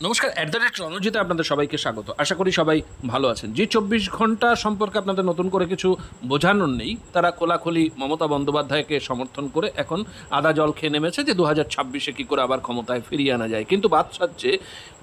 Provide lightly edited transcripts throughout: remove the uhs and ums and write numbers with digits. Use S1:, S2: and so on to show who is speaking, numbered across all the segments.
S1: নমস্কার, রণজিতে আপনাদের সবাইকে স্বাগত। আশা করি সবাই ভালো আছেন। যে 24 ঘন্টা সম্পর্কে আপনাদের নতুন করে কিছু বোঝানোর নেই, তারা খোলাখুলি মমতা বন্দ্যোপাধ্যায়কে সমর্থন করে এখন আদা জল খেয়ে নেমেছে যে 2026-এ কী করে আবার ক্ষমতায় ফিরিয়ে আনা যায়। কিন্তু বাদ সাজছে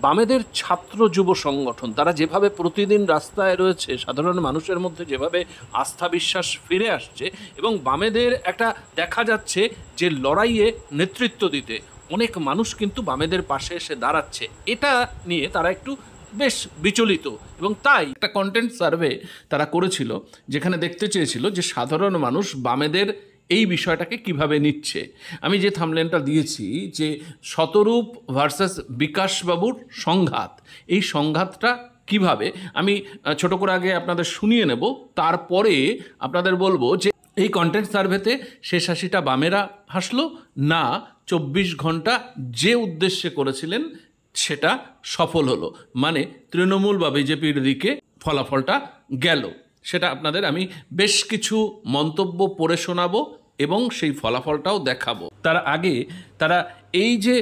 S1: বামেদের ছাত্র যুব সংগঠন, তারা যেভাবে প্রতিদিন রাস্তায় রয়েছে, সাধারণ মানুষের মধ্যে যেভাবে আস্থা বিশ্বাস ফিরে আসছে, এবং বামেদের একটা দেখা যাচ্ছে যে লড়াইয়ে নেতৃত্ব দিতে অনেক মানুষ কিন্তু বামেদের পাশে এসে দাঁড়াচ্ছে, এটা নিয়ে তারা একটু বেশ বিচলিত। এবং তাই একটা কন্টেন্ট সার্ভে তারা করেছিল, যেখানে দেখতে চেয়েছিল যে সাধারণ মানুষ বামেদের এই বিষয়টাকে কিভাবে নিচ্ছে। আমি যে থাম্বনেলটা দিয়েছি যে শতরূপ ভার্সাস বিকাশবাবুর সংঘাত, এই সংঘাতটা কিভাবে আমি ছোট করে আগে আপনাদের শুনিয়ে নেব, তারপরে আপনাদের বলবো যে এই কন্টেন্ট সার্ভেতে শেষ হাসিটা বামেরা হাসলো না 24 ঘন্টা যে উদ্দেশ্যে করেছিলেন সেটা সফল হলো, মানে তৃণমূল বা বিজেপির দিকে ফলাফলটা গেল। সেটা আপনাদের আমি বেশ কিছু মন্তব্য পড়ে শোনাবো এবং সেই ফলাফলটাও দেখাবো। তার আগে তারা এই যে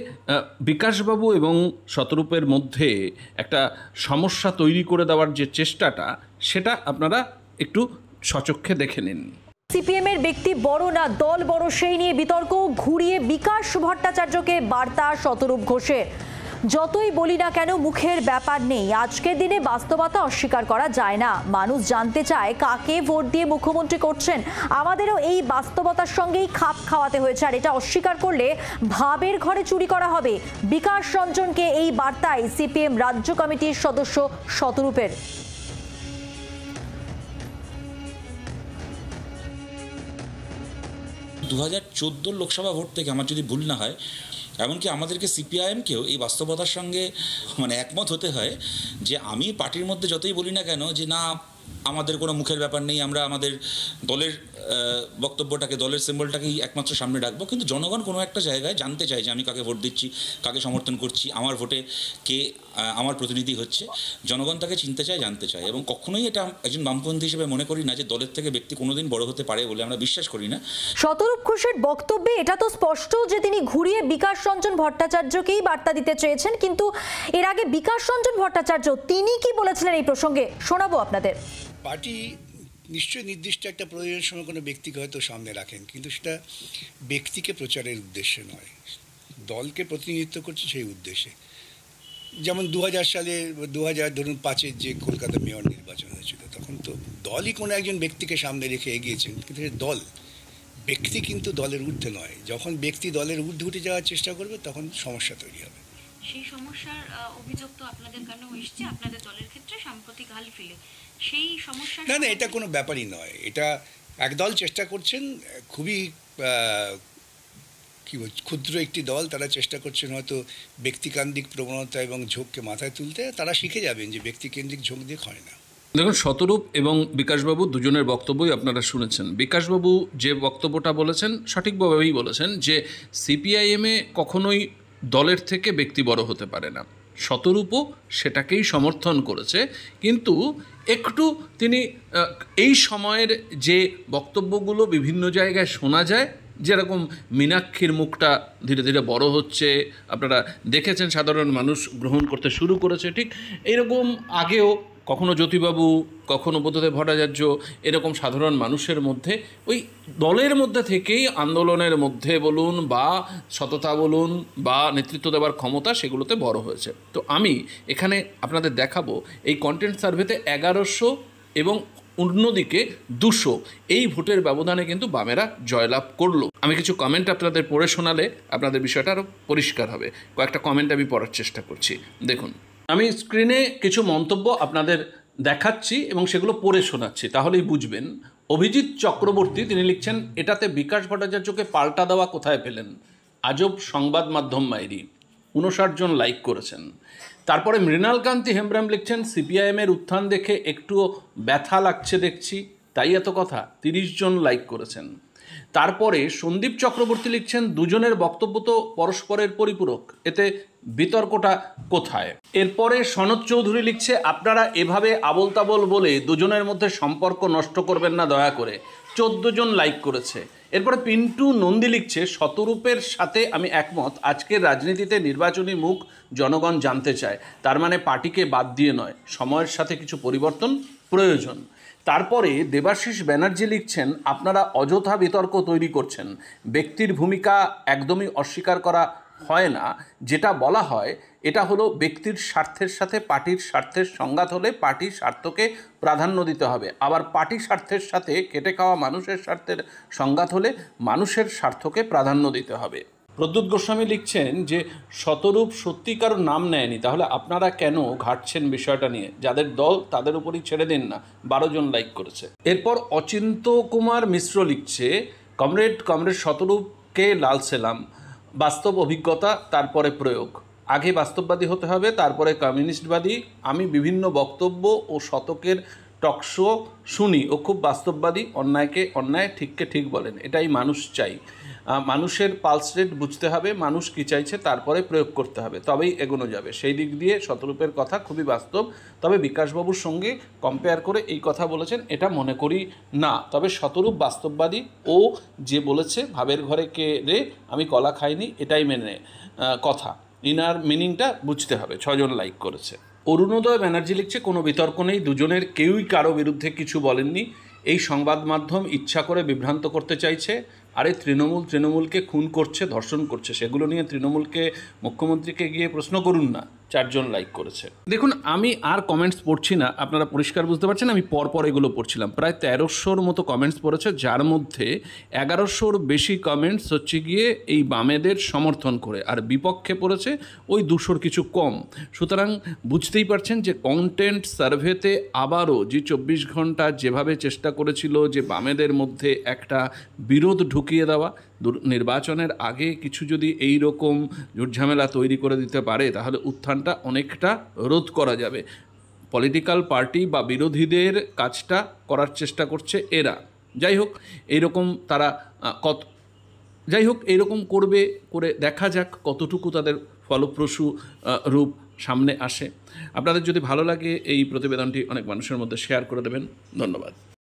S1: বিকাশবাবু এবং শতরূপের মধ্যে একটা সমস্যা তৈরি করে দেওয়ার যে চেষ্টাটা, সেটা আপনারা একটু সচক্ষে দেখে নিন।
S2: সিপিএমের ব্যক্তি বড় না দল বড়, সেই নিয়ে বিতর্ক ঘুরিয়ে বিকাশ ভট্টাচার্যকে বার্তা শতরূপ ঘোষের। যতই বলি না কেন মুখের ব্যাপার নেই, আজকের দিনে বাস্তবতা অস্বীকার করা যায় না। মানুষ জানতে চায় কাকে ভোট দিয়ে মুখ্যমন্ত্রী করছেন, আমাদেরও এই বাস্তবতার সঙ্গেই খাপ খাওয়াতে হয়েছে, আর এটা অস্বীকার করলে ভাবের ঘরে চুরি করা হবে। বিকাশ রঞ্জনকে এই বার্তায় সিপিএম রাজ্য কমিটির সদস্য শতরূপের।
S3: 2014 লোকসভা ভোট থেকে আমার যদি ভুল না হয়, এমনকি আমাদেরকে সিপিআইএমকেও এই বাস্তবতার সঙ্গে একমত হতে হয় যে আমি পার্টির মধ্যে যতই বলি না কেন যে না আমাদের কোনো মুখের ব্যাপার নেই, আমরা আমাদের দলের বক্তব্যটাকে, দলের সিম্বলটাকেই একমাত্র সামনে রাখবো, কিন্তু জনগণ কোনো একটা জায়গায় জানতে চায় যে আমি কাকে ভোট দিচ্ছি, কাকে সমর্থন করছি, আমার ভোটে কে আমার প্রতিনিধি হচ্ছে। জনগণ তাকে চিনতে চায়, জানতে চায়, এবং কখনোই এটা একজন বামপন্থী হিসেবে মনে করি না যে দলের থেকে ব্যক্তি কোনোদিন বড় হতে পারে বলে আমরা বিশ্বাস করি না।
S2: শতরূপ ঘোষের বক্তব্যে এটা তো স্পষ্ট যে তিনি ঘুরিয়ে বিকাশ রঞ্জন ভট্টাচার্যকেই বার্তা দিতে চেয়েছেন, কিন্তু এর আগে বিকাশ রঞ্জন ভট্টাচার্য তিনি কি বলেছিলেন এই প্রসঙ্গে শোনাবো আপনাদের।
S4: পার্টি নিশ্চয়ই নির্দিষ্ট একটা প্রয়োজনের সময় কোনো ব্যক্তিকে হয়তো সামনে রাখেন, কিন্তু সেটা ব্যক্তিকে প্রচারের উদ্দেশ্যে নয়, দলকে প্রতিনিধিত্ব করছে সেই উদ্দেশ্যে। যেমন 2000 সালে 2005-এর যে কলকাতা মেয়র নির্বাচন হয়েছিল, তখন তো দলই কোনো একজন ব্যক্তিকে সামনে রেখে এগিয়েছেন, কিন্তু দল, ব্যক্তি কিন্তু দলের ঊর্ধ্বে নয়। যখন ব্যক্তি দলের ঊর্ধ্বে উঠে যাওয়ার চেষ্টা করবে তখন সমস্যা তৈরি হবে।
S5: সেই সমস্যার অভিযোগ তো আপনাদের কানেও এসেছে আপনাদের দলের ক্ষেত্রে সাম্প্রতিক হাল ফিলে, সেই সমস্যা
S4: না, এটা কোনো ব্যাপারই নয়। এটা একদল চেষ্টা করছেন, খুবই কি বলছি, ক্ষুদ্র একটি দল, তারা চেষ্টা করছেন হয়তো ব্যক্তিকেন্দ্রিক প্রবণতা এবং ঝোঁককে মাথায় তুলতে। তারা শিখে যাবেন যে ব্যক্তিকেন্দ্রিক ঝোঁক দিয়ে হয় না।
S1: দেখুন, শতরূপ এবং বিকাশবাবু দুজনের বক্তব্যই আপনারা শুনেছেন। বিকাশবাবু যে বক্তব্যটা বলেছেন সঠিকভাবেই বলেছেন যে সিপিআইএমে কখনোই দলের থেকে ব্যক্তি বড় হতে পারে না। শতরূপও সেটাকেই সমর্থন করেছে, কিন্তু একটু তিনি এই সময়ের যে বক্তব্যগুলো বিভিন্ন জায়গায় শোনা যায়, যেরকম মীনাক্ষীর মুখটা ধীরে ধীরে বড় হচ্ছে, আপনারা দেখেছেন সাধারণ মানুষ গ্রহণ করতে শুরু করেছে, ঠিক এইরকম আগেও কখনো জ্যোতিবাবু, কখনো বোধদেব ভট্টাচার্য, এরকম সাধারণ মানুষের মধ্যে ওই দলের মধ্যে থেকেই আন্দোলনের মধ্যে বলুন বা সততা বলুন বা নেতৃত্ব দেওয়ার ক্ষমতা, সেগুলোতে বড় হয়েছে। তো আমি এখানে আপনাদের দেখাবো এই কন্টেন্ট সার্ভেতে 1100 এবং অন্যদিকে 200 এই ভোটের ব্যবধানে কিন্তু বামেরা জয়লাভ করলো। আমি কিছু কমেন্ট আপনাদের পড়ে শোনালে আপনাদের বিষয়টা আরও পরিষ্কার হবে। কয়েকটা কমেন্ট আমি পড়ার চেষ্টা করছি, দেখুন। আমি স্ক্রিনে কিছু মন্তব্য আপনাদের দেখাচ্ছি এবং সেগুলো পড়ে শোনাচ্ছি, তাহলেই বুঝবেন। অভিজিৎ চক্রবর্তী তিনি লিখছেন, এটাতে বিকাশ ভট্টাচার্যকে পাল্টা দেওয়া কোথায় পেলেন, আজব সংবাদ মাধ্যম মাইরি। 59 জন লাইক করেছেন। তারপরে মৃণালকান্তি হেমব্রাম লিখছেন, সিপিআইএমের উত্থান দেখে একটুও ব্যথা লাগছে দেখছি, তাই এত কথা। 30 জন লাইক করেছেন। তারপরে সন্দীপ চক্রবর্তী লিখছেন, দুজনের বক্তব্য তো পরস্পরের পরিপূরক, এতে বিতর্কটা কোথায়। এরপরে সনদ চৌধুরী লিখছে, আপনারা এভাবে আবোল তাবোল বলে দুজনের মধ্যে সম্পর্ক নষ্ট করবেন না দয়া করে। 14 জন লাইক করেছে। এরপরে পিন্টু নন্দী লিখছে, শতরূপের সাথে আমি একমত। আজকের রাজনীতিতে নির্বাচনী মুখ জনগণ জানতে চায়, তার মানে পার্টিকে বাদ দিয়ে নয়, সময়ের সাথে কিছু পরিবর্তন প্রয়োজন। তারপরে দেবাশিস ব্যানার্জি লিখছেন, আপনারা অযথা বিতর্ক তৈরি করছেন। ব্যক্তির ভূমিকা একদমই অস্বীকার করা হয় না, যেটা বলা হয় এটা হলো ব্যক্তির স্বার্থের সাথে পার্টির স্বার্থের সংঘাত হলে পার্টির স্বার্থকে প্রাধান্য দিতে হবে, আবার পার্টি স্বার্থের সাথে খেটে খাওয়া মানুষের স্বার্থের সংঘাত হলে মানুষের স্বার্থকে প্রাধান্য দিতে হবে। প্রদ্যুৎ গোস্বামী লিখছেন যে শতরূপ সত্যি কারোর নাম নেয়নি, তাহলে আপনারা কেন ঘাটছেন বিষয়টা নিয়ে? যাদের দল তাদের উপরই ছেড়ে দিন না। 12 জন লাইক করেছে। এরপর অচিন্ত কুমার মিশ্র লিখছে, কমরেড শতরূপকে লাল সেলাম। বাস্তব অভিজ্ঞতা, তারপরে প্রয়োগ। আগে বাস্তববাদী হতে হবে, তারপরে কমিউনিস্টবাদী। আমি বিভিন্ন বক্তব্য ও শতকের টকশো শুনি ও খুব বাস্তববাদী। অন্যায়কে অন্যায়, ঠিককে ঠিক বলেন, এটাই মানুষ চাই। মানুষের পালস রেট বুঝতে হবে, মানুষ কী চাইছে, তারপরে প্রয়োগ করতে হবে, তবেই এগোনো যাবে। সেই দিক দিয়ে শতরূপের কথা খুবই বাস্তব। তবে বিকাশবাবুর সঙ্গে কম্পেয়ার করে এই কথা বলেছেন এটা মনে করি না। তবে শতরূপ বাস্তববাদী, ও যে বলেছে ভাবের ঘরে কে রে আমি কলা খাইনি, এটাই মেনে কথা। ইনার মিনিংটা বুঝতে হবে। 6 জন লাইক করেছে। অরুণোদয় ব্যানার্জি লিখছে, কোনো বিতর্ক নেই, দুজনের কেউই কারো বিরুদ্ধে কিছু বলেননি। এই সংবাদ মাধ্যম ইচ্ছা করে বিভ্রান্ত করতে চাইছে। আরে তৃণমূলকে খুন করছে, ধর্ষণ করছে, সেগুলো নিয়ে তৃণমূলকে, মুখ্যমন্ত্রীকে গিয়ে প্রশ্ন করুন না। 4 জন লাইক করেছে। দেখুন, আমি আর কমেন্টস পড়ছি না, আপনারা পরিষ্কার বুঝতে পারছেন। আমি পরপর এগুলো পড়ছিলাম। প্রায় 1300-র মতো কমেন্টস পড়েছে, যার মধ্যে 1100-র বেশি কমেন্টস হচ্ছে গিয়ে এই বামেদের সমর্থন করে, আর বিপক্ষে পড়েছে ওই 200-র কিছু কম। সুতরাং বুঝতেই পারছেন যে কন্টেন্ট সার্ভেতে আবারও যে 24 ঘন্টা যেভাবে চেষ্টা করেছিল যে বামেদের মধ্যে একটা বিরোধ ঢুকিয়ে দেওয়া, নির্বাচনের আগে কিছু যদি এই রকম ঝুটঝামেলা তৈরি করে দিতে পারে, তাহলে উত্থানটা অনেকটা রোধ করা যাবে। পলিটিক্যাল পার্টি বা বিরোধীদের কাজটা করার চেষ্টা করছে এরা। যাই হোক, এইরকম করবে, করে দেখা যাক কতটুকু তাদের ফলপ্রসূ রূপ সামনে আসে। আপনাদের যদি ভালো লাগে এই প্রতিবেদনটি অনেক মানুষের মধ্যে শেয়ার করে দেবেন। ধন্যবাদ।